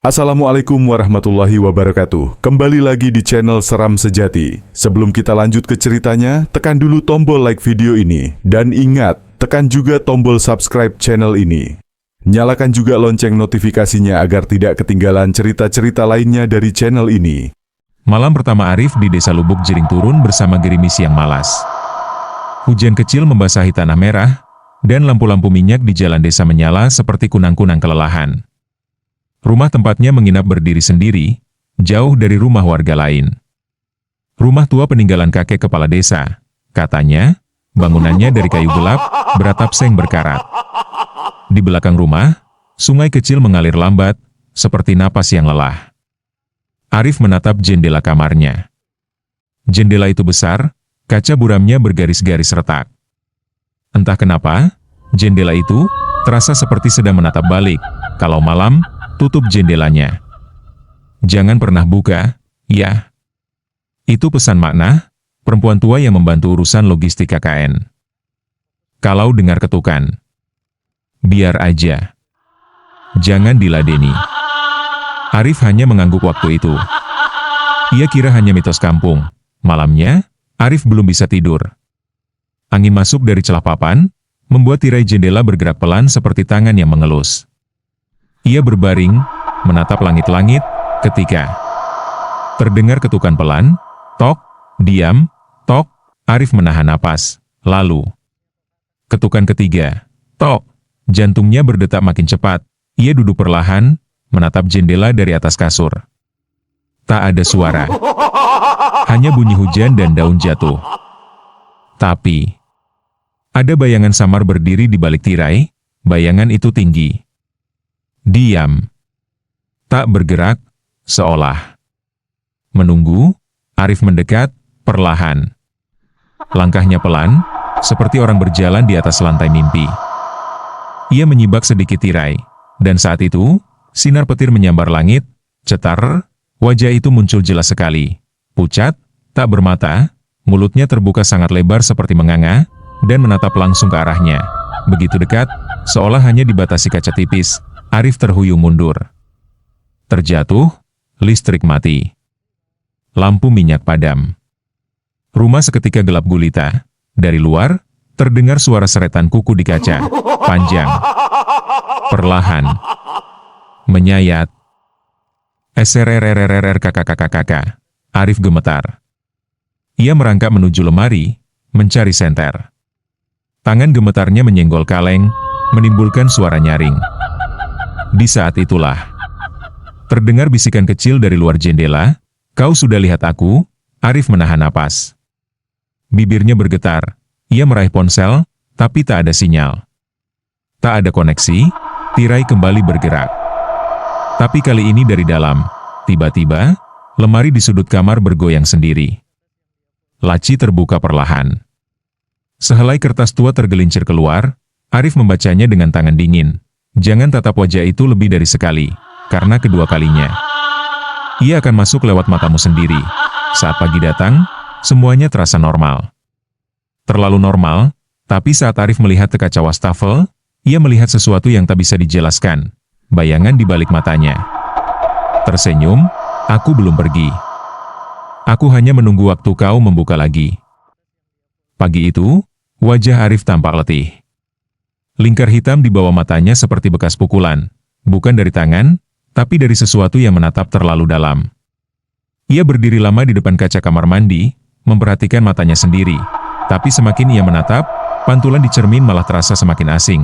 Assalamualaikum warahmatullahi wabarakatuh. Kembali lagi di channel Seram Sejati. Sebelum kita lanjut ke ceritanya, tekan dulu tombol like video ini. Dan ingat, tekan juga tombol subscribe channel ini. Nyalakan juga lonceng notifikasinya agar tidak ketinggalan cerita-cerita lainnya dari channel ini. Malam pertama Arif di desa Lubuk Jering turun bersama gerimis yang malas. Hujan kecil membasahi tanah merah, dan lampu-lampu minyak di jalan desa menyala seperti kunang-kunang kelelahan. Rumah tempatnya menginap berdiri sendiri, jauh dari rumah warga lain. Rumah tua peninggalan kakek kepala desa. Katanya, bangunannya dari kayu gelap, beratap seng berkarat. Di belakang rumah, sungai kecil mengalir lambat, seperti napas yang lelah. Arif menatap jendela kamarnya. Jendela itu besar, kaca buramnya bergaris-garis retak. Entah kenapa, jendela itu terasa seperti sedang menatap balik. Kalau malam, tutup jendelanya. Jangan pernah buka, ya. Itu pesan Maknah, perempuan tua yang membantu urusan logistik KKN. Kalau dengar ketukan, biar aja. Jangan diladeni. Arif hanya mengangguk waktu itu. Ia kira hanya mitos kampung. Malamnya, Arif belum bisa tidur. Angin masuk dari celah papan, membuat tirai jendela bergerak pelan seperti tangan yang mengelus. Ia berbaring, menatap langit-langit, ketika terdengar ketukan pelan, tok, diam, tok, Arif menahan napas, lalu ketukan ketiga, tok, jantungnya berdetak makin cepat, ia duduk perlahan, menatap jendela dari atas kasur. Tak ada suara, hanya bunyi hujan dan daun jatuh. Tapi, ada bayangan samar berdiri di balik tirai, bayangan itu tinggi. Diam. Tak bergerak, seolah menunggu. Arif mendekat, perlahan. Langkahnya pelan, seperti orang berjalan di atas lantai mimpi. Ia menyibak sedikit tirai, dan saat itu, sinar petir menyambar langit, cetar, wajah itu muncul jelas sekali. Pucat, tak bermata, mulutnya terbuka sangat lebar seperti menganga, dan menatap langsung ke arahnya. Begitu dekat, seolah hanya dibatasi kaca tipis. Arif terhuyung mundur. Terjatuh, listrik mati. Lampu minyak padam. Rumah seketika gelap gulita. Dari luar, terdengar suara seretan kuku di kaca. Panjang. Perlahan. Menyayat. SRRRRR kakak. Arif gemetar. Ia merangkak menuju lemari, mencari senter. Tangan gemetarnya menyenggol kaleng, menimbulkan suara nyaring. Di saat itulah, terdengar bisikan kecil dari luar jendela, "Kau sudah lihat aku?" Arif menahan napas. Bibirnya bergetar, ia meraih ponsel, tapi tak ada sinyal. Tak ada koneksi, tirai kembali bergerak. Tapi kali ini dari dalam, tiba-tiba, lemari di sudut kamar bergoyang sendiri. Laci terbuka perlahan. Sehelai kertas tua tergelincir keluar, Arif membacanya dengan tangan dingin. Jangan tatap wajah itu lebih dari sekali, karena kedua kalinya ia akan masuk lewat matamu sendiri. Saat pagi datang, semuanya terasa normal. Terlalu normal, tapi saat Arif melihat ke kaca wastafel, ia melihat sesuatu yang tak bisa dijelaskan. Bayangan di balik matanya. Tersenyum, "Aku belum pergi. Aku hanya menunggu waktu kau membuka lagi." Pagi itu, wajah Arif tampak letih. Lingkar hitam di bawah matanya seperti bekas pukulan, bukan dari tangan, tapi dari sesuatu yang menatap terlalu dalam. Ia berdiri lama di depan kaca kamar mandi, memperhatikan matanya sendiri. Tapi semakin ia menatap, pantulan di cermin malah terasa semakin asing.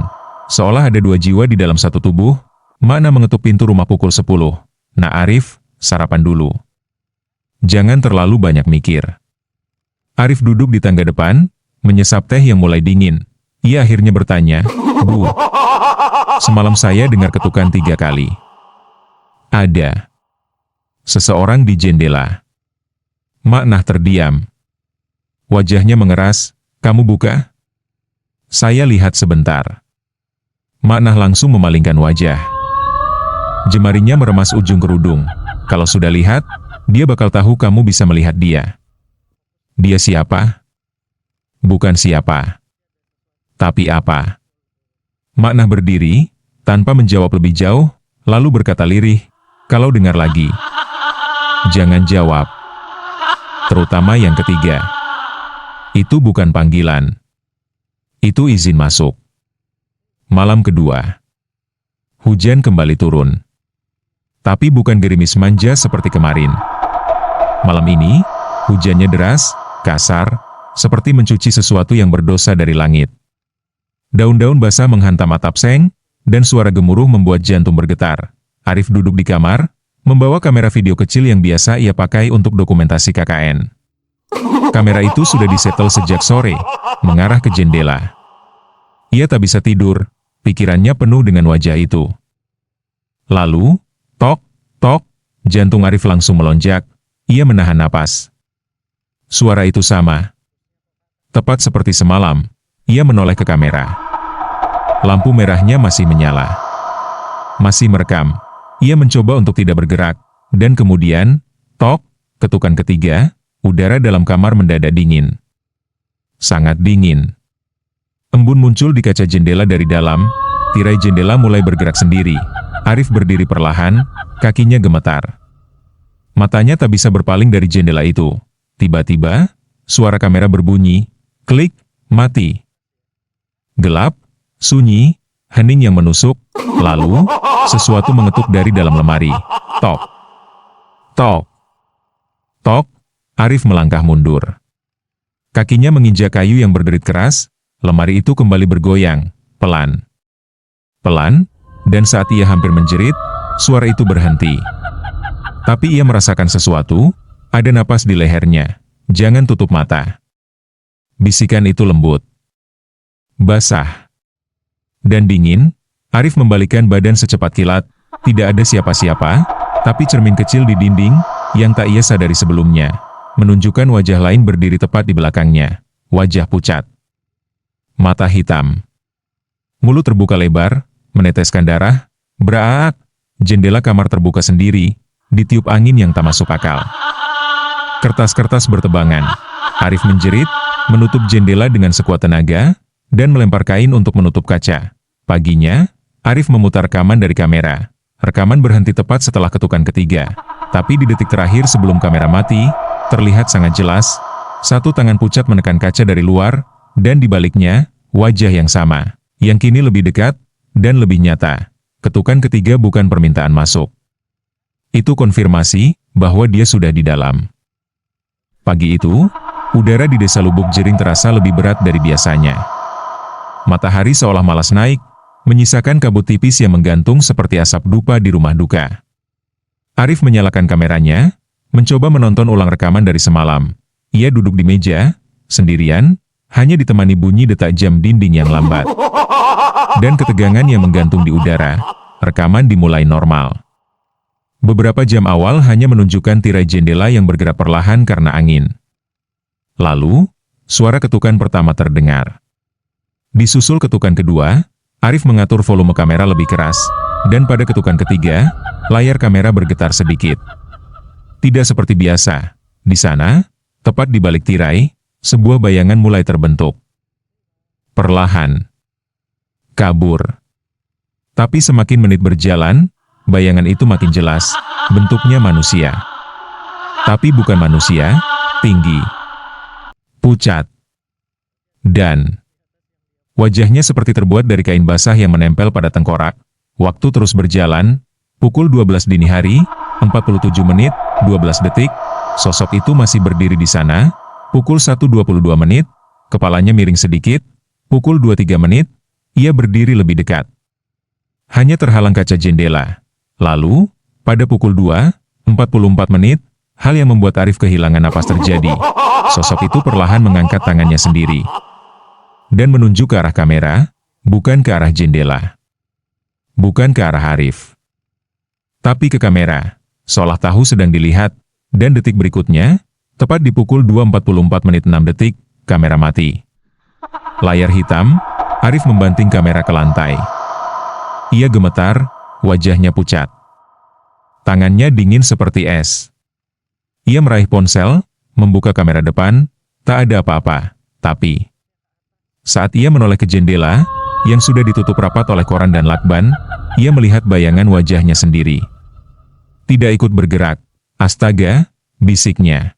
Seolah ada dua jiwa di dalam satu tubuh. Maknah mengetuk pintu rumah pukul 10. "Nak Arif, sarapan dulu. Jangan terlalu banyak mikir." Arif duduk di tangga depan, menyesap teh yang mulai dingin. Ia akhirnya bertanya, "Bu, semalam saya dengar ketukan 3 kali. Ada seseorang di jendela." Maknah terdiam. Wajahnya mengeras, "Kamu buka?" "Saya lihat sebentar." Maknah langsung memalingkan wajah. Jemarinya meremas ujung kerudung. "Kalau sudah lihat, dia bakal tahu kamu bisa melihat dia." "Dia siapa?" "Bukan siapa. Tapi apa?" Maknah berdiri, tanpa menjawab lebih jauh, lalu berkata lirih, Kalau dengar lagi, jangan jawab. Terutama yang ketiga. Itu bukan panggilan. Itu izin masuk. Malam kedua. Hujan kembali turun. Tapi bukan gerimis manja seperti kemarin. Malam ini, hujannya deras, kasar, seperti mencuci sesuatu yang berdosa dari langit. Daun-daun basah menghantam atap seng, dan suara gemuruh membuat jantung bergetar. Arif duduk di kamar, membawa kamera video kecil yang biasa ia pakai untuk dokumentasi KKN. Kamera itu sudah disetel sejak sore, mengarah ke jendela. Ia tak bisa tidur, pikirannya penuh dengan wajah itu. Lalu, tok, tok, jantung Arif langsung melonjak, ia menahan napas. Suara itu sama. Tepat seperti semalam, ia menoleh ke kamera. Lampu merahnya masih menyala. Masih merekam. Ia mencoba untuk tidak bergerak, dan kemudian, tok, ketukan ketiga, udara dalam kamar mendadak dingin. Sangat dingin. Embun muncul di kaca jendela dari dalam, tirai jendela mulai bergerak sendiri. Arif berdiri perlahan, kakinya gemetar. Matanya tak bisa berpaling dari jendela itu. Tiba-tiba, suara kamera berbunyi, klik, mati. Gelap, sunyi, hening yang menusuk, lalu, sesuatu mengetuk dari dalam lemari. Tok. Tok. Tok, Arif melangkah mundur. Kakinya menginjak kayu yang berderit keras, lemari itu kembali bergoyang, pelan. Pelan, dan saat ia hampir menjerit, suara itu berhenti. Tapi ia merasakan sesuatu, ada napas di lehernya. Jangan tutup mata. Bisikan itu lembut. Basah. Dan dingin, Arif membalikkan badan secepat kilat, tidak ada siapa-siapa, tapi cermin kecil di dinding, yang tak ia sadari sebelumnya, menunjukkan wajah lain berdiri tepat di belakangnya, wajah pucat. Mata hitam. Mulut terbuka lebar, meneteskan darah, beraak, jendela kamar terbuka sendiri, ditiup angin yang tak masuk akal. Kertas-kertas bertebangan. Arif menjerit, menutup jendela dengan sekuat tenaga, dan melempar kain untuk menutup kaca. Paginya, Arif memutar rekaman dari kamera. Rekaman berhenti tepat setelah ketukan ketiga. Tapi di detik terakhir sebelum kamera mati, terlihat sangat jelas, satu tangan pucat menekan kaca dari luar, dan di baliknya, wajah yang sama, yang kini lebih dekat, dan lebih nyata. Ketukan ketiga bukan permintaan masuk. Itu konfirmasi, bahwa dia sudah di dalam. Pagi itu, udara di desa Lubuk Jering terasa lebih berat dari biasanya. Matahari seolah malas naik, menyisakan kabut tipis yang menggantung seperti asap dupa di rumah duka. Arif menyalakan kameranya, mencoba menonton ulang rekaman dari semalam. Ia duduk di meja, sendirian, hanya ditemani bunyi detak jam dinding yang lambat. Dan ketegangan yang menggantung di udara, rekaman dimulai normal. Beberapa jam awal hanya menunjukkan tirai jendela yang bergerak perlahan karena angin. Lalu, suara ketukan pertama terdengar. Disusul ketukan kedua, Arif mengatur volume kamera lebih keras, dan pada ketukan ketiga, layar kamera bergetar sedikit. Tidak seperti biasa, di sana, tepat di balik tirai, sebuah bayangan mulai terbentuk. Perlahan. Kabur. Tapi semakin menit berjalan, bayangan itu makin jelas, bentuknya manusia. Tapi bukan manusia, tinggi. Pucat. Dan wajahnya seperti terbuat dari kain basah yang menempel pada tengkorak. Waktu terus berjalan, pukul 12 dini hari, 47 menit, 12 detik, sosok itu masih berdiri di sana. Pukul 1.22 menit, kepalanya miring sedikit. Pukul 23 menit, ia berdiri lebih dekat. Hanya terhalang kaca jendela. Lalu, pada pukul 2.44 menit, hal yang membuat Arif kehilangan napas terjadi. Sosok itu perlahan mengangkat tangannya sendiri. Dan menunjuk ke arah kamera, bukan ke arah jendela. Bukan ke arah Arif. Tapi ke kamera, seolah tahu sedang dilihat, dan detik berikutnya, tepat di pukul 2.44 menit 6 detik, kamera mati. Layar hitam, Arif membanting kamera ke lantai. Ia gemetar, wajahnya pucat. Tangannya dingin seperti es. Ia meraih ponsel, membuka kamera depan, tak ada apa-apa, tapi saat ia menoleh ke jendela, yang sudah ditutup rapat oleh koran dan lakban, ia melihat bayangan wajahnya sendiri. Tidak ikut bergerak. Astaga, bisiknya.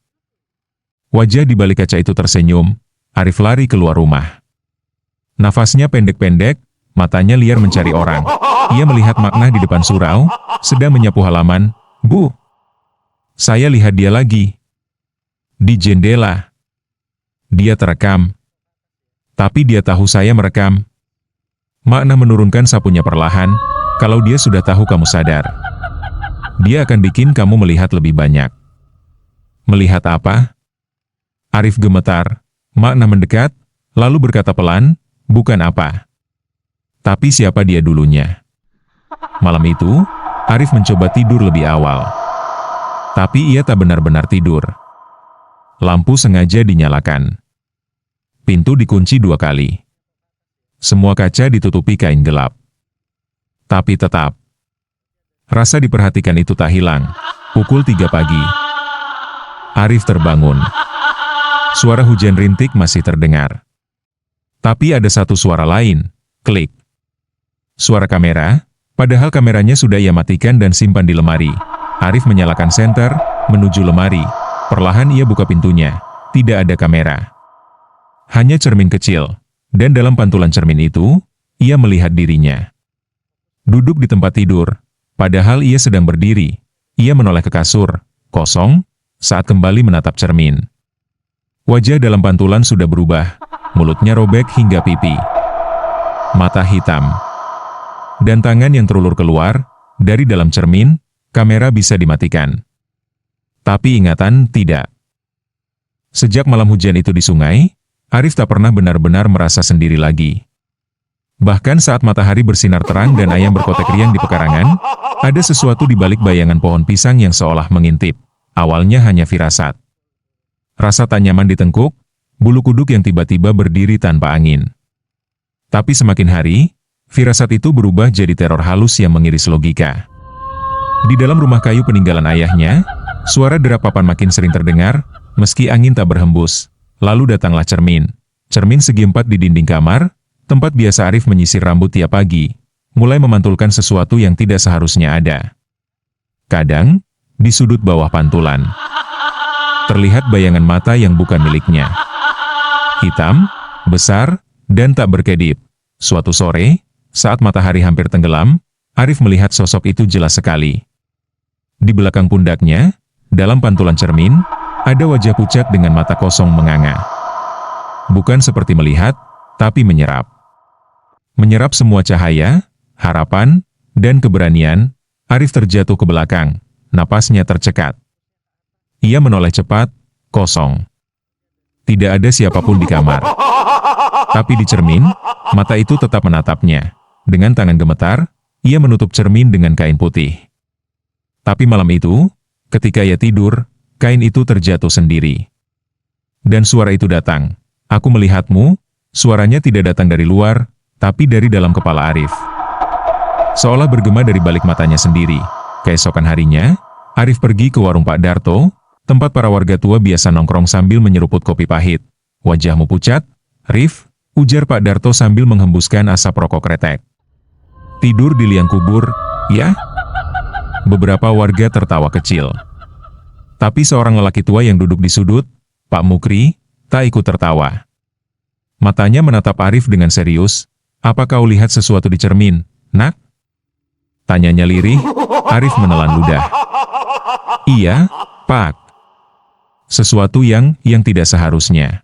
Wajah di balik kaca itu tersenyum. Arif lari keluar rumah. Nafasnya pendek-pendek, matanya liar mencari orang. Ia melihat Makna di depan surau, sedang menyapu halaman. Bu, saya lihat dia lagi. Di jendela. Dia terekam. Tapi dia tahu saya merekam. Makna menurunkan sapunya perlahan. Kalau dia sudah tahu kamu sadar, dia akan bikin kamu melihat lebih banyak. Melihat apa? Arif gemetar. Makna mendekat, lalu berkata pelan, bukan apa. Tapi siapa dia dulunya? Malam itu, Arif mencoba tidur lebih awal. Tapi ia tak benar-benar tidur. Lampu sengaja dinyalakan. Pintu dikunci 2 kali. Semua kaca ditutupi kain gelap. Tapi tetap, rasa diperhatikan itu tak hilang. Pukul 3 pagi. Arif terbangun. Suara hujan rintik masih terdengar. Tapi ada satu suara lain. Klik. Suara kamera, padahal kameranya sudah ia matikan dan simpan di lemari. Arif menyalakan senter, menuju lemari. Perlahan ia buka pintunya. Tidak ada kamera. Hanya cermin kecil. Dan dalam pantulan cermin itu, ia melihat dirinya. Duduk di tempat tidur, padahal ia sedang berdiri. Ia menoleh ke kasur, kosong, saat kembali menatap cermin. Wajah dalam pantulan sudah berubah, mulutnya robek hingga pipi. Mata hitam. Dan tangan yang terulur keluar, dari dalam cermin, kamera bisa dimatikan. Tapi ingatan tidak. Sejak malam hujan itu di sungai, Arif tak pernah benar-benar merasa sendiri lagi. Bahkan saat matahari bersinar terang dan ayam berkotek riang di pekarangan, ada sesuatu di balik bayangan pohon pisang yang seolah mengintip. Awalnya hanya firasat. Rasa tak nyaman di tengkuk, bulu kuduk yang tiba-tiba berdiri tanpa angin. Tapi semakin hari, firasat itu berubah jadi teror halus yang mengiris logika. Di dalam rumah kayu peninggalan ayahnya, suara derap papan makin sering terdengar, meski angin tak berhembus. Lalu datanglah cermin. Cermin segi 4 di dinding kamar, tempat biasa Arif menyisir rambut tiap pagi, mulai memantulkan sesuatu yang tidak seharusnya ada. Kadang, di sudut bawah pantulan, terlihat bayangan mata yang bukan miliknya. Hitam, besar, dan tak berkedip. Suatu sore, saat matahari hampir tenggelam, Arif melihat sosok itu jelas sekali. Di belakang pundaknya, dalam pantulan cermin, ada wajah pucat dengan mata kosong menganga. Bukan seperti melihat, tapi menyerap. Menyerap semua cahaya, harapan, dan keberanian. Arif terjatuh ke belakang, napasnya tercekat. Ia menoleh cepat, kosong. Tidak ada siapapun di kamar. Tapi di cermin, mata itu tetap menatapnya. Dengan tangan gemetar, ia menutup cermin dengan kain putih. Tapi malam itu, ketika ia tidur, kain itu terjatuh sendiri. Dan suara itu datang. Aku melihatmu, suaranya tidak datang dari luar, tapi dari dalam kepala Arif. Seolah bergema dari balik matanya sendiri. Keesokan harinya, Arif pergi ke warung Pak Darto, tempat para warga tua biasa nongkrong sambil menyeruput kopi pahit. Wajahmu pucat, Rif, ujar Pak Darto sambil menghembuskan asap rokok kretek. Tidur di liang kubur, ya? Beberapa warga tertawa kecil. Tapi seorang lelaki tua yang duduk di sudut, Pak Mukri, tak ikut tertawa. Matanya menatap Arif dengan serius. Apa kau lihat sesuatu di cermin, nak? Tanyanya lirih. Arif menelan ludah. Iya, Pak. Sesuatu yang tidak seharusnya.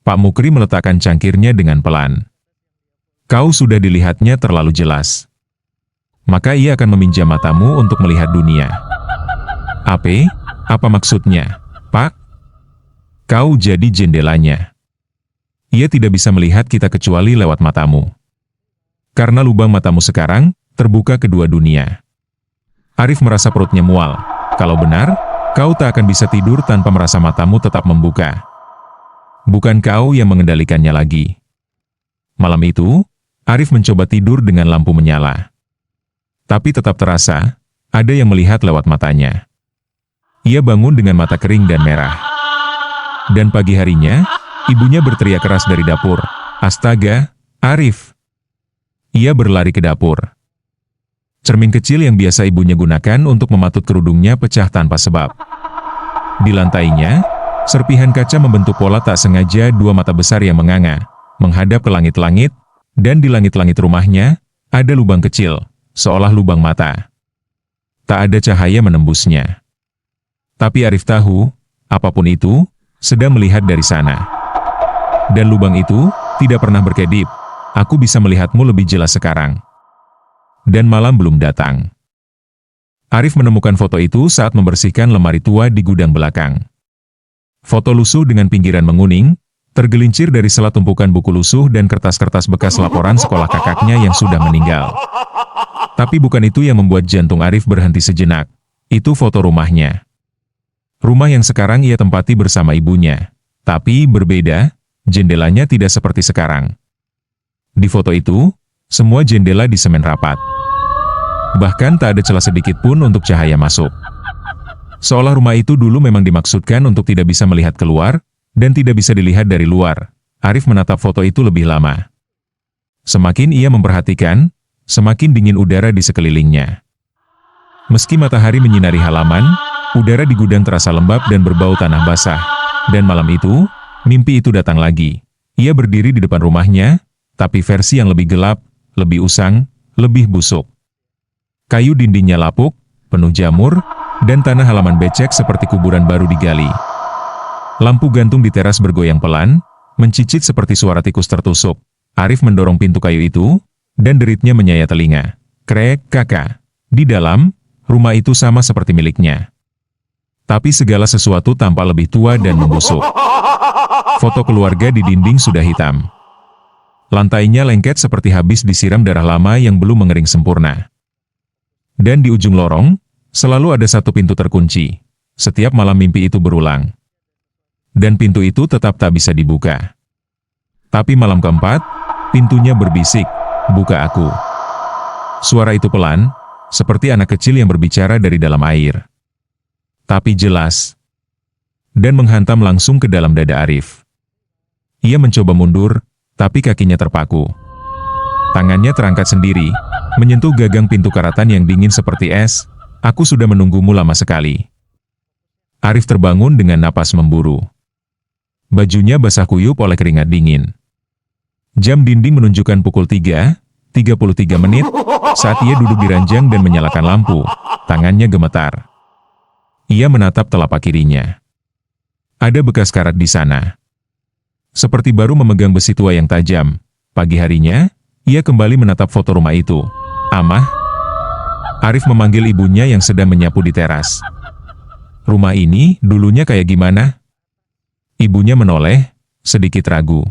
Pak Mukri meletakkan cangkirnya dengan pelan. Kau sudah dilihatnya terlalu jelas. Maka ia akan meminjam matamu untuk melihat dunia. Apa maksudnya, Pak? Kau jadi jendelanya. Ia tidak bisa melihat kita kecuali lewat matamu. Karena lubang matamu sekarang, terbuka kedua dunia. Arif merasa perutnya mual. Kalau benar, kau tak akan bisa tidur tanpa merasa matamu tetap membuka. Bukan kau yang mengendalikannya lagi. Malam itu, Arif mencoba tidur dengan lampu menyala. Tapi tetap terasa, ada yang melihat lewat matanya. Ia bangun dengan mata kering dan merah. Dan pagi harinya, ibunya berteriak keras dari dapur. Astaga, Arif! Ia berlari ke dapur. cermin kecil yang biasa ibunya gunakan untuk mematut kerudungnya pecah tanpa sebab. Di lantainya, serpihan kaca membentuk pola tak sengaja dua mata besar yang menganga, menghadap ke langit-langit, dan di langit-langit rumahnya, ada lubang kecil, seolah lubang mata. Tak ada cahaya menembusnya. Tapi Arif tahu, apapun itu, sedang melihat dari sana. Dan lubang itu, tidak pernah berkedip. Aku bisa melihatmu lebih jelas sekarang. Dan malam belum datang. Arif menemukan foto itu saat membersihkan lemari tua di gudang belakang. Foto lusuh dengan pinggiran menguning, tergelincir dari sela tumpukan buku lusuh dan kertas-kertas bekas laporan sekolah kakaknya yang sudah meninggal. Tapi bukan itu yang membuat jantung Arif berhenti sejenak. Itu foto rumahnya. Rumah yang sekarang ia tempati bersama ibunya. Tapi berbeda, jendelanya tidak seperti sekarang. Di foto itu, semua jendela disemen rapat. Bahkan tak ada celah sedikit pun untuk cahaya masuk. Seolah rumah itu dulu memang dimaksudkan untuk tidak bisa melihat keluar, dan tidak bisa dilihat dari luar. Arif menatap foto itu lebih lama. Semakin ia memperhatikan, semakin dingin udara di sekelilingnya. Meski matahari menyinari halaman, udara di gudang terasa lembab dan berbau tanah basah. Dan malam itu, mimpi itu datang lagi. Ia berdiri di depan rumahnya, tapi versi yang lebih gelap, lebih usang, lebih busuk. Kayu dindingnya lapuk, penuh jamur, dan tanah halaman becek seperti kuburan baru digali. Lampu gantung di teras bergoyang pelan, mencicit seperti suara tikus tertusuk. Arif mendorong pintu kayu itu, dan deritnya menyayat telinga. Krek, kakak. Di dalam, rumah itu sama seperti miliknya. Tapi segala sesuatu tampak lebih tua dan membusuk. Foto keluarga di dinding sudah hitam. Lantainya lengket seperti habis disiram darah lama yang belum mengering sempurna. Dan di ujung lorong, selalu ada satu pintu terkunci. Setiap malam mimpi itu berulang. Dan pintu itu tetap tak bisa dibuka. Tapi malam keempat, pintunya berbisik, "Buka aku." Suara itu pelan, seperti anak kecil yang berbicara dari dalam air. Tapi jelas. Dan menghantam langsung ke dalam dada Arif. Ia mencoba mundur, tapi kakinya terpaku. Tangannya terangkat sendiri, menyentuh gagang pintu karatan yang dingin seperti es. "Aku sudah menunggumu lama sekali." Arif terbangun dengan napas memburu. Bajunya basah kuyup oleh keringat dingin. Jam dinding menunjukkan pukul 3:33 menit, saat ia duduk di ranjang dan menyalakan lampu. Tangannya gemetar. Ia menatap telapak kirinya. Ada bekas karat di sana. Seperti baru memegang besi tua yang tajam. Pagi harinya, ia kembali menatap foto rumah itu. "Amah?" Arif memanggil ibunya yang sedang menyapu di teras. "Rumah ini dulunya kayak gimana?" Ibunya menoleh, sedikit ragu.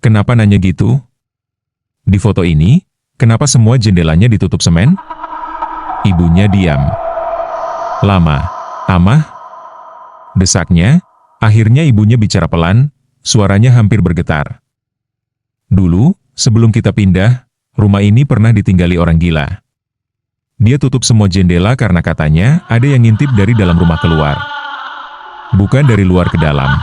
"Kenapa nanya gitu? Di foto ini, kenapa semua jendelanya ditutup semen?" Ibunya diam. Lama. "Amah?" Desaknya, akhirnya ibunya bicara pelan, suaranya hampir bergetar. "Dulu, sebelum kita pindah, rumah ini pernah ditinggali orang gila. Dia tutup semua jendela karena katanya ada yang ngintip dari dalam rumah keluar. Bukan dari luar ke dalam."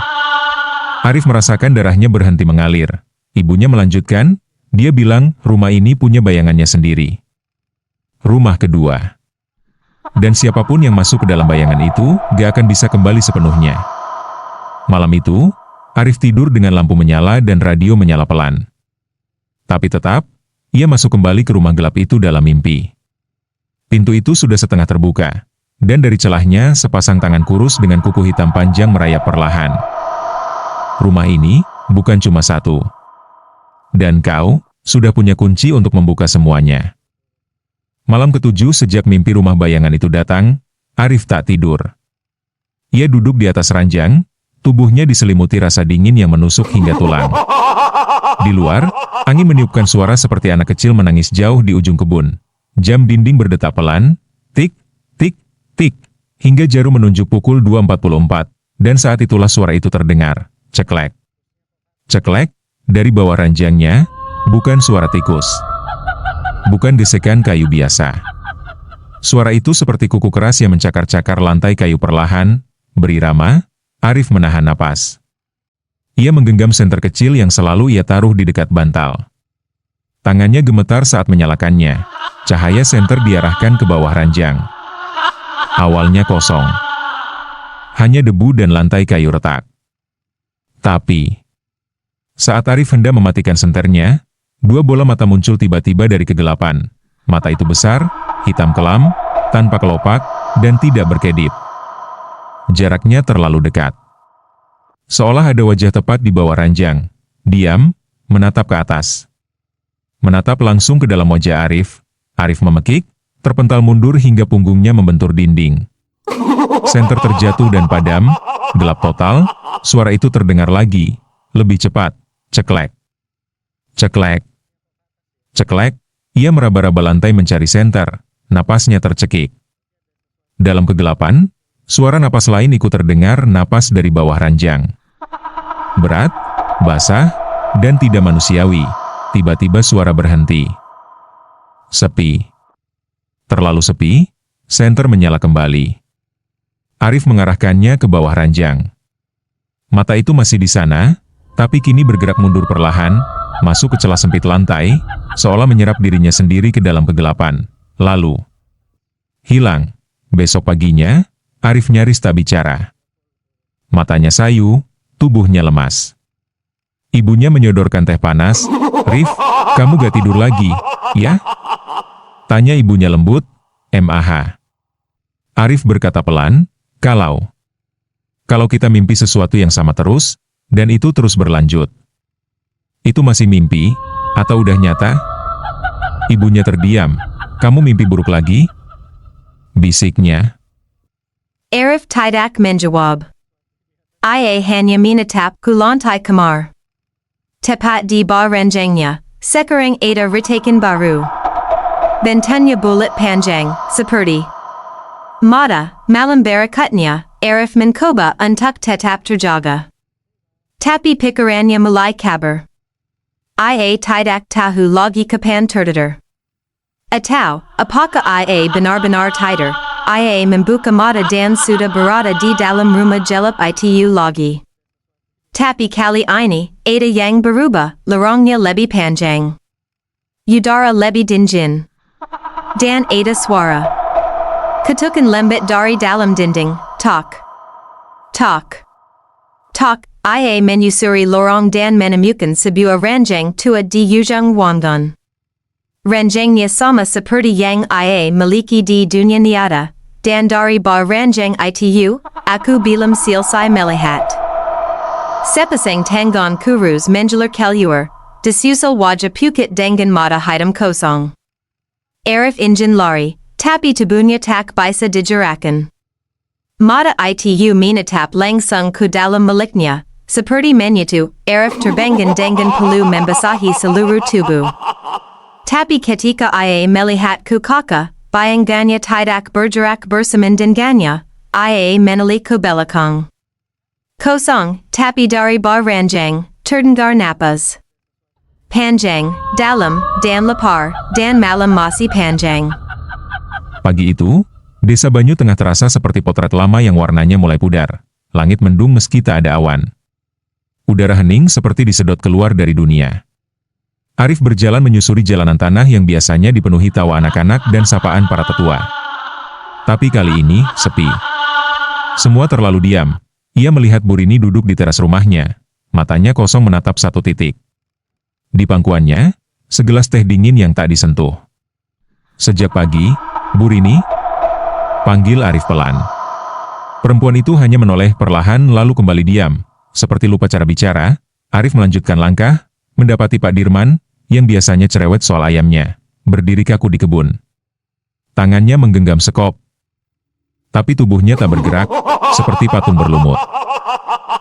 Arif merasakan darahnya berhenti mengalir. Ibunya melanjutkan, dia bilang rumah ini punya bayangannya sendiri. Rumah kedua. Dan siapapun yang masuk ke dalam bayangan itu, gak akan bisa kembali sepenuhnya. Malam itu, Arif tidur dengan lampu menyala dan radio menyala pelan. Tapi tetap, ia masuk kembali ke rumah gelap itu dalam mimpi. Pintu itu sudah setengah terbuka, dan dari celahnya sepasang tangan kurus dengan kuku hitam panjang merayap perlahan. Rumah ini, bukan cuma satu. Dan kau, sudah punya kunci untuk membuka semuanya. Malam ketujuh sejak mimpi rumah bayangan itu datang, Arif tak tidur. Ia duduk di atas ranjang, tubuhnya diselimuti rasa dingin yang menusuk hingga tulang. Di luar, angin meniupkan suara seperti anak kecil menangis jauh di ujung kebun. Jam dinding berdetak pelan, tik, tik, tik, hingga jarum menunjuk pukul 2.44, dan saat itulah suara itu terdengar, ceklek. Ceklek, dari bawah ranjangnya, bukan suara tikus. Bukan gesekan kayu biasa. Suara itu seperti kuku keras yang mencakar-cakar lantai kayu perlahan, berirama. Arif menahan napas. Ia menggenggam senter kecil yang selalu ia taruh di dekat bantal. Tangannya gemetar saat menyalakannya. Cahaya senter diarahkan ke bawah ranjang. Awalnya kosong. Hanya debu dan lantai kayu retak. Tapi, saat Arif hendak mematikan senternya, dua bola mata muncul tiba-tiba dari kegelapan. Mata itu besar, hitam kelam, tanpa kelopak, dan tidak berkedip. Jaraknya terlalu dekat. Seolah ada wajah tepat di bawah ranjang. Diam, menatap ke atas. Menatap langsung ke dalam wajah Arif. Arif memekik, terpental mundur hingga punggungnya membentur dinding. Senter terjatuh dan padam, gelap total, suara itu terdengar lagi, lebih cepat, ceklek. Ceklek. Ceklek, ia meraba-raba lantai mencari senter, napasnya tercekik. Dalam kegelapan, suara napas lain ikut terdengar, napas dari bawah ranjang. Berat, basah, dan tidak manusiawi. Tiba-tiba suara berhenti. Sepi. Terlalu sepi, senter menyala kembali. Arif mengarahkannya ke bawah ranjang. Mata itu masih di sana, tapi kini bergerak mundur perlahan, masuk ke celah sempit lantai, seolah menyerap dirinya sendiri ke dalam kegelapan. Lalu, hilang. Besok paginya, Arif nyaris tak bicara. Matanya sayu, tubuhnya lemas. Ibunya menyodorkan teh panas. "Rif, kamu gak tidur lagi, ya?" Tanya ibunya lembut, "MAH." Arif berkata pelan, Kalau kita mimpi sesuatu yang sama terus, dan itu terus berlanjut. Itu masih mimpi, atau udah nyata?" Ibunya terdiam. "Kamu mimpi buruk lagi?" bisiknya. Arif tidak menjawab. Ia hanya menatap ke lantai kamar. Tepat di bawah ranjangnya, sekarang ada retakan baru. Bentannya bulat panjang, seperti mata. Malam berikutnya, Arif mencoba untuk tetap terjaga. Tapi pikirannya mulai kabur. Ia tidak tahu lagi kapan tertidur. Atau, apakah ia benar-benar tidur? Ia membuka mata dan sudah berada di dalam rumah gelap itu lagi. Tapi kali ini, ada yang berubah, lorongnya lebih panjang. Udara lebih dingin. Dan ada suara. Ketukan lembut dari dalam dinding, tok. Tok. Tok, ia menyusuri lorong dan menemukan sebuah ranjang tua di ujung ruangan. Ranjangnya sama seperti yang ia miliki di dunia nyata, dan dari bawah ranjang itu, aku belum selesai melihat. Sepasang tangan kurus menjalar keluar, disusul wajah pukit dengan mata hitam kosong. Arif ingin lari, tapi tubuhnya tak bisa digerakkan. Mata itu menatap langsung ke dalam miliknya, seperti menyatu. Arif terbangun dengan peluh membasahi seluruh tubuh. Tapi ketika ia melihat ke kakak, bayangannya tidak bergerak bersamaan dengannya. Ia menoleh ke belakang. Kosong, tapi dari bawah ranjang, terdengar napas. Panjang, dalam, dan lapar, dan malam masih panjang. Pagi itu, desa Banyu Tengah terasa seperti potret lama yang warnanya mulai pudar. Langit mendung meski tak ada awan. Udara hening seperti disedot keluar dari dunia. Arif berjalan menyusuri jalanan tanah yang biasanya dipenuhi tawa anak-anak dan sapaan para tetua. Tapi kali ini, sepi. Semua terlalu diam. Ia melihat Burini duduk di teras rumahnya. Matanya kosong menatap satu titik. Di pangkuannya, segelas teh dingin yang tak disentuh. "Sejak pagi, Burini?" panggil Arif pelan. Perempuan itu hanya menoleh perlahan lalu kembali diam. Seperti lupa cara bicara, Arif melanjutkan langkah, mendapati Pak Dirman, yang biasanya cerewet soal ayamnya, berdiri kaku di kebun. Tangannya menggenggam sekop. Tapi tubuhnya tak bergerak, seperti patung berlumut.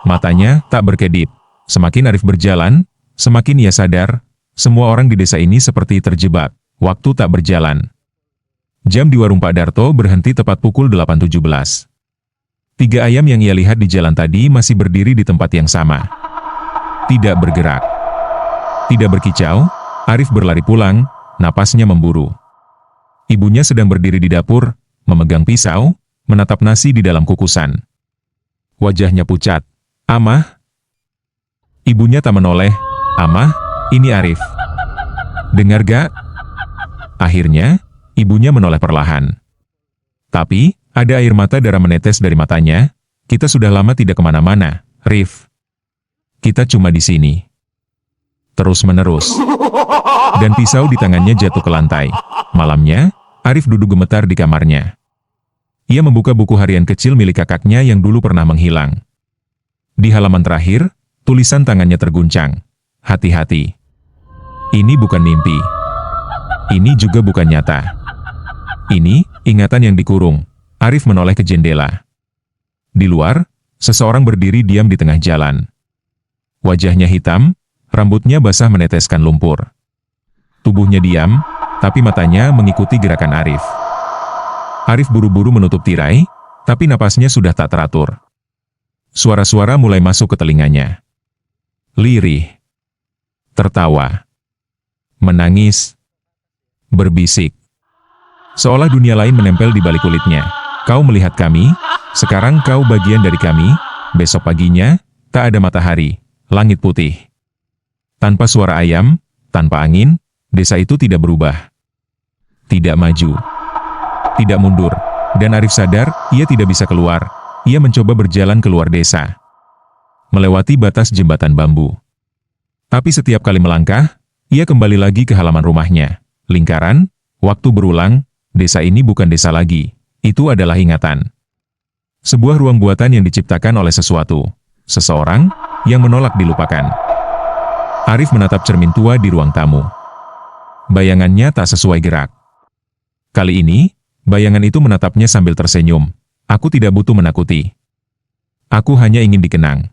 Matanya tak berkedip. Semakin Arif berjalan, semakin ia sadar, semua orang di desa ini seperti terjebak, waktu tak berjalan. Jam di warung Pak Darto berhenti tepat pukul 8.17. 3 ayam yang ia lihat di jalan tadi masih berdiri di tempat yang sama. Tidak bergerak. Tidak berkicau, Arif berlari pulang, napasnya memburu. Ibunya sedang berdiri di dapur, memegang pisau, menatap nasi di dalam kukusan. Wajahnya pucat. "Amah?" Ibunya tak menoleh. "Amah, ini Arif." Dengar gak? Akhirnya, ibunya menoleh perlahan. Tapi, ada air mata darah menetes dari matanya. Kita sudah lama tidak kemana-mana, Rif. Kita cuma di sini. Terus-menerus. Dan pisau di tangannya jatuh ke lantai. Malamnya, Arif duduk gemetar di kamarnya. Ia membuka buku harian kecil milik kakaknya yang dulu pernah menghilang. Di halaman terakhir, tulisan tangannya terguncang. Hati-hati. Ini bukan mimpi. Ini juga bukan nyata. Ini, ingatan yang dikurung. Arif menoleh ke jendela. Di luar, seseorang berdiri diam di tengah jalan. Wajahnya hitam, rambutnya basah meneteskan lumpur. Tubuhnya diam, tapi matanya mengikuti gerakan Arif. Arif buru-buru menutup tirai, tapi napasnya sudah tak teratur. Suara-suara mulai masuk ke telinganya. Lirih. Tertawa. Menangis. Berbisik. Seolah dunia lain menempel di balik kulitnya. Kau melihat kami, sekarang kau bagian dari kami, besok paginya, tak ada matahari, langit putih. Tanpa suara ayam, tanpa angin, desa itu tidak berubah. Tidak maju. Tidak mundur. Dan Arif sadar, ia tidak bisa keluar. Ia mencoba berjalan keluar desa. Melewati batas jembatan bambu. Tapi setiap kali melangkah, ia kembali lagi ke halaman rumahnya. Lingkaran, waktu berulang, desa ini bukan desa lagi. Itu adalah ingatan. Sebuah ruang buatan yang diciptakan oleh sesuatu. Seseorang, yang menolak dilupakan. Arif menatap cermin tua di ruang tamu. Bayangannya tak sesuai gerak. Kali ini, bayangan itu menatapnya sambil tersenyum. Aku tidak butuh menakuti. Aku hanya ingin dikenang.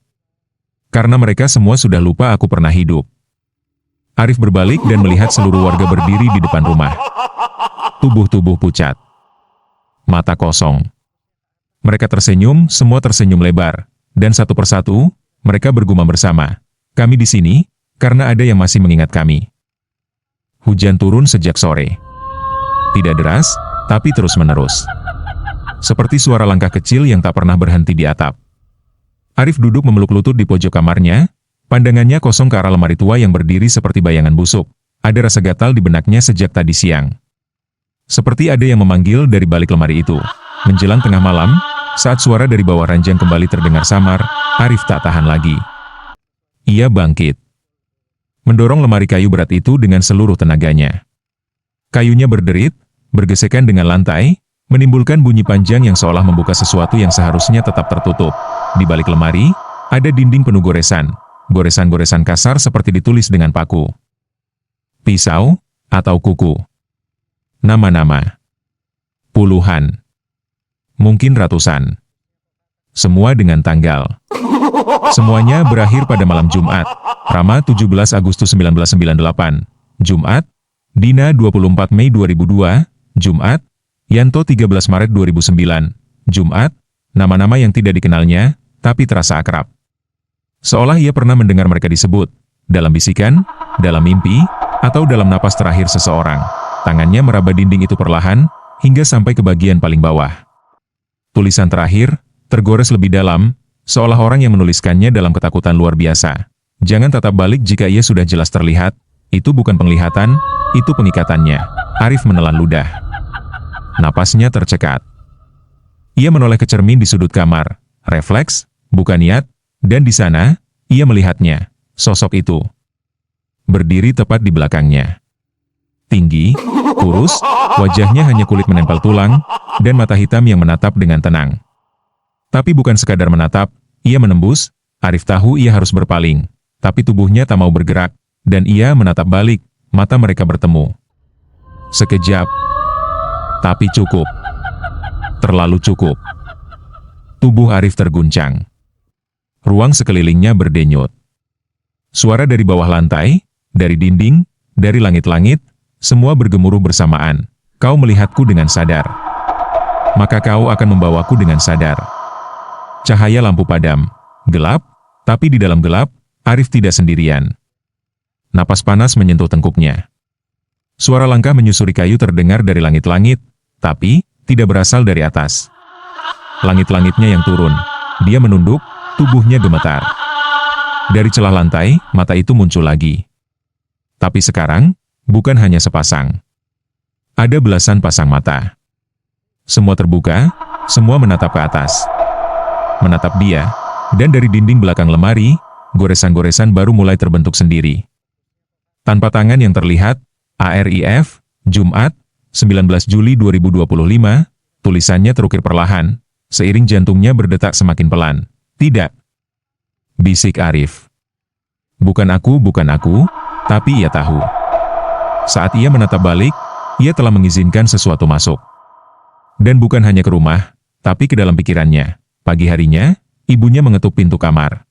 Karena mereka semua sudah lupa aku pernah hidup. Arif berbalik dan melihat seluruh warga berdiri di depan rumah. Tubuh-tubuh pucat. Mata kosong. Mereka tersenyum, semua tersenyum lebar. Dan satu persatu, mereka bergumam bersama. Kami di sini, karena ada yang masih mengingat kami. Hujan turun sejak sore. Tidak deras, tapi terus-menerus. Seperti suara langkah kecil yang tak pernah berhenti di atap. Arif duduk memeluk lutut di pojok kamarnya, pandangannya kosong ke arah lemari tua yang berdiri seperti bayangan busuk. Ada rasa gatal di benaknya sejak tadi siang. Seperti ada yang memanggil dari balik lemari itu. Menjelang tengah malam, saat suara dari bawah ranjang kembali terdengar samar, Arif tak tahan lagi. Ia bangkit. Mendorong lemari kayu berat itu dengan seluruh tenaganya. Kayunya berderit, bergesekan dengan lantai, menimbulkan bunyi panjang yang seolah membuka sesuatu yang seharusnya tetap tertutup. Di balik lemari, ada dinding penuh goresan. Goresan-goresan kasar seperti ditulis dengan paku. Pisau, atau kuku. Nama-nama. Puluhan. Mungkin ratusan. Semua dengan tanggal. Semuanya berakhir pada malam Jumat, Rama 17 Agustus 1998. Jumat, Dina 24 Mei 2002. Jumat, Yanto 13 Maret 2009. Jumat, nama-nama yang tidak dikenalnya, tapi terasa akrab. Seolah ia pernah mendengar mereka disebut, dalam bisikan, dalam mimpi, atau dalam napas terakhir seseorang. Tangannya meraba dinding itu perlahan, hingga sampai ke bagian paling bawah. Tulisan terakhir, tergores lebih dalam, seolah orang yang menuliskannya dalam ketakutan luar biasa. Jangan tatap balik jika ia sudah jelas terlihat, itu bukan penglihatan, itu pengikatannya. Arif menelan ludah. Napasnya tercekat. Ia menoleh ke cermin di sudut kamar. Refleks, bukan niat, dan di sana, ia melihatnya, sosok itu. Berdiri tepat di belakangnya. Tinggi, kurus, wajahnya hanya kulit menempel tulang, dan mata hitam yang menatap dengan tenang. Tapi bukan sekadar menatap, ia menembus. Arif tahu ia harus berpaling, tapi tubuhnya tak mau bergerak, dan ia menatap balik, mata mereka bertemu. Sekejap. Tapi cukup. Terlalu cukup. Tubuh Arif terguncang. Ruang sekelilingnya berdenyut. Suara dari bawah lantai, dari dinding, dari langit-langit, semua bergemuruh bersamaan. Kau melihatku dengan sadar. Maka kau akan membawaku dengan sadar. Cahaya lampu padam. Gelap, tapi di dalam gelap, Arif tidak sendirian. Napas panas menyentuh tengkuknya. Suara langkah menyusuri kayu terdengar dari langit-langit, tapi tidak berasal dari atas. Langit-langitnya yang turun. Dia menunduk, tubuhnya gemetar. Dari celah lantai, mata itu muncul lagi. Tapi sekarang, Bukan hanya sepasang. Ada belasan pasang mata. Semua terbuka, semua menatap ke atas. Menatap dia, dan dari dinding belakang lemari, goresan-goresan baru mulai terbentuk sendiri. Tanpa tangan yang terlihat, ARIF, Jumat, 19 Juli 2025, tulisannya terukir perlahan, seiring jantungnya berdetak semakin pelan. Tidak. Bisik Arif. Bukan aku, tapi ia tahu. Saat ia menatap balik, ia telah mengizinkan sesuatu masuk. Dan bukan hanya ke rumah, tapi ke dalam pikirannya. Pagi harinya, ibunya mengetuk pintu kamar.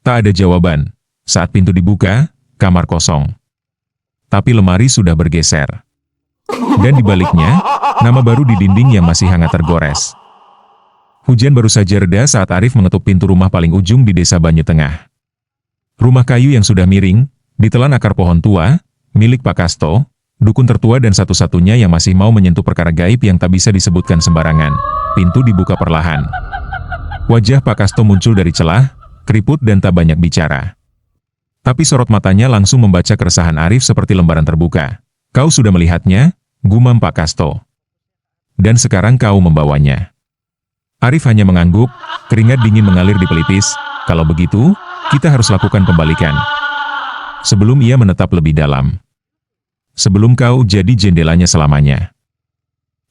Tak ada jawaban. Saat pintu dibuka, kamar kosong. Tapi lemari sudah bergeser. Dan di baliknya, nama baru di dinding yang masih hangat tergores. Hujan baru saja reda saat Arif mengetuk pintu rumah paling ujung di desa Banyu Tengah. Rumah kayu yang sudah miring, ditelan akar pohon tua, milik Pak Kasto, dukun tertua dan satu-satunya yang masih mau menyentuh perkara gaib yang tak bisa disebutkan sembarangan. Pintu dibuka perlahan. Wajah Pak Kasto muncul dari celah, keriput dan tak banyak bicara. Tapi sorot matanya langsung membaca keresahan Arif seperti lembaran terbuka. Kau sudah melihatnya, gumam Pak Kasto. Dan sekarang kau membawanya. Arif hanya mengangguk, keringat dingin mengalir di pelipis. Kalau begitu, kita harus lakukan pembalikan. Sebelum ia menetap lebih dalam. Sebelum kau jadi jendelanya selamanya.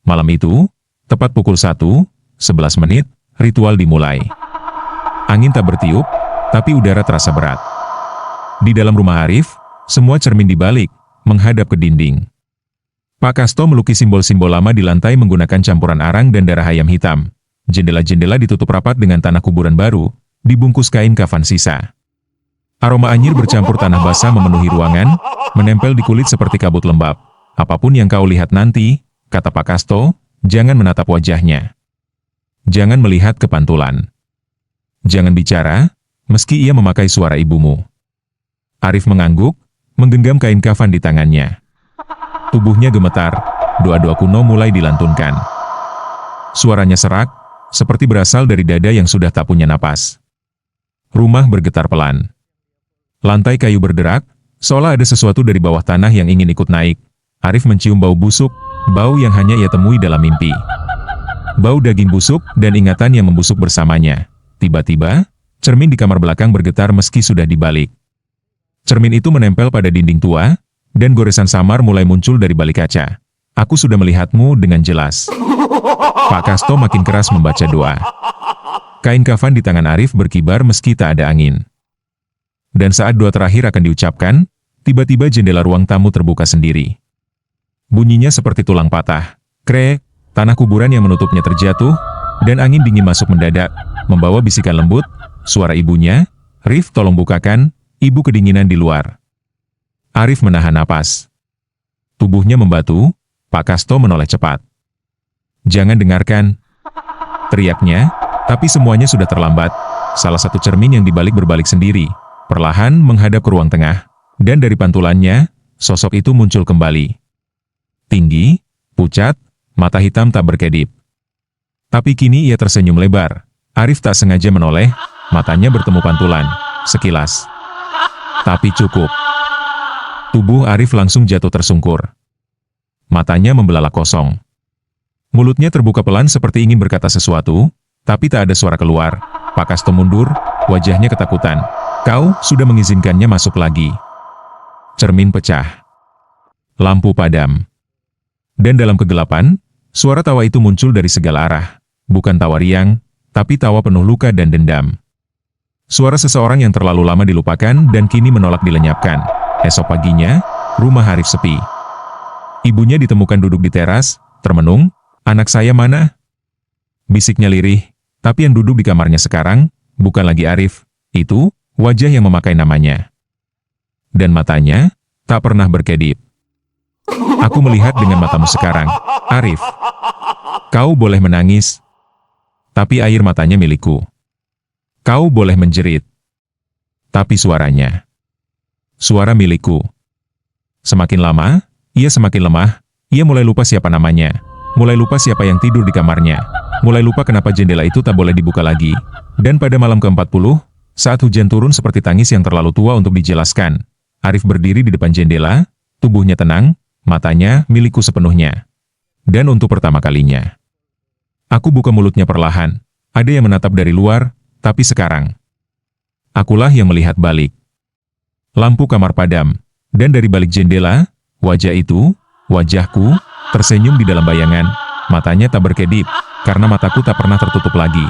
Malam itu, tepat pukul 1:11, ritual dimulai. Angin tak bertiup, tapi udara terasa berat. Di dalam rumah Arif, semua cermin dibalik, menghadap ke dinding. Pak Kasto melukis simbol-simbol lama di lantai menggunakan campuran arang dan darah ayam hitam. Jendela-jendela ditutup rapat dengan tanah kuburan baru, dibungkus kain kafan sisa. Aroma anyir bercampur tanah basah memenuhi ruangan, menempel di kulit seperti kabut lembab. Apapun yang kau lihat nanti, kata Pak Kasto, jangan menatap wajahnya. Jangan melihat ke pantulan. Jangan bicara, meski ia memakai suara ibumu. Arif mengangguk, menggenggam kain kafan di tangannya. Tubuhnya gemetar, doa-doa kuno mulai dilantunkan. Suaranya serak, seperti berasal dari dada yang sudah tak punya napas. Rumah bergetar pelan. Lantai kayu berderak, seolah ada sesuatu dari bawah tanah yang ingin ikut naik. Arif mencium bau busuk, bau yang hanya ia temui dalam mimpi. Bau daging busuk dan ingatan yang membusuk bersamanya. Tiba-tiba, cermin di kamar belakang bergetar meski sudah dibalik. Cermin itu menempel pada dinding tua, dan goresan samar mulai muncul dari balik kaca. Aku sudah melihatmu dengan jelas. Pak Kasto makin keras membaca doa. Kain kafan di tangan Arif berkibar meski tak ada angin. Dan saat doa terakhir akan diucapkan, tiba-tiba jendela ruang tamu terbuka sendiri. Bunyinya seperti tulang patah. Krek, tanah kuburan yang menutupnya terjatuh, dan angin dingin masuk mendadak, membawa bisikan lembut, suara ibunya, Rif tolong bukakan, ibu kedinginan di luar. Arif menahan napas. Tubuhnya membatu, Pak Kasto menoleh cepat. Jangan dengarkan, teriaknya, tapi semuanya sudah terlambat. Salah satu cermin yang dibalik berbalik sendiri, perlahan menghadap ke ruang tengah, dan dari pantulannya, sosok itu muncul kembali. Tinggi, pucat, mata hitam tak berkedip. Tapi kini ia tersenyum lebar. Arif tak sengaja menoleh, matanya bertemu pantulan, sekilas. Tapi cukup. Tubuh Arif langsung jatuh tersungkur. Matanya membelalak kosong. Mulutnya terbuka pelan seperti ingin berkata sesuatu, tapi tak ada suara keluar. Pak Kasto mundur, wajahnya ketakutan. Kau sudah mengizinkannya masuk lagi. Cermin pecah. Lampu padam. Dan dalam kegelapan, suara tawa itu muncul dari segala arah. Bukan tawa riang, tapi tawa penuh luka dan dendam. Suara seseorang yang terlalu lama dilupakan dan kini menolak dilenyapkan. Esok paginya, rumah Arif sepi. Ibunya ditemukan duduk di teras, termenung. Anak saya mana? Bisiknya lirih, tapi yang duduk di kamarnya sekarang, bukan lagi Arif. Itu, wajah yang memakai namanya. Dan matanya, tak pernah berkedip. Aku melihat dengan matamu sekarang, Arif. Kau boleh menangis, tapi air matanya milikku. Kau boleh menjerit, tapi suaranya. Suara milikku. Semakin lama, ia semakin lemah, ia mulai lupa siapa namanya. Mulai lupa siapa yang tidur di kamarnya. Mulai lupa kenapa jendela itu tak boleh dibuka lagi. Dan pada malam ke-40, saat hujan turun seperti tangis yang terlalu tua untuk dijelaskan, Arif berdiri di depan jendela, Tubuhnya tenang, matanya milikku sepenuhnya. Dan untuk pertama kalinya, aku buka mulutnya perlahan. Ada yang menatap dari luar, tapi sekarang, akulah yang melihat balik. Lampu kamar padam, dan dari balik jendela, wajah itu, wajahku, tersenyum di dalam bayangan. Matanya tak berkedip, karena mataku tak pernah tertutup lagi.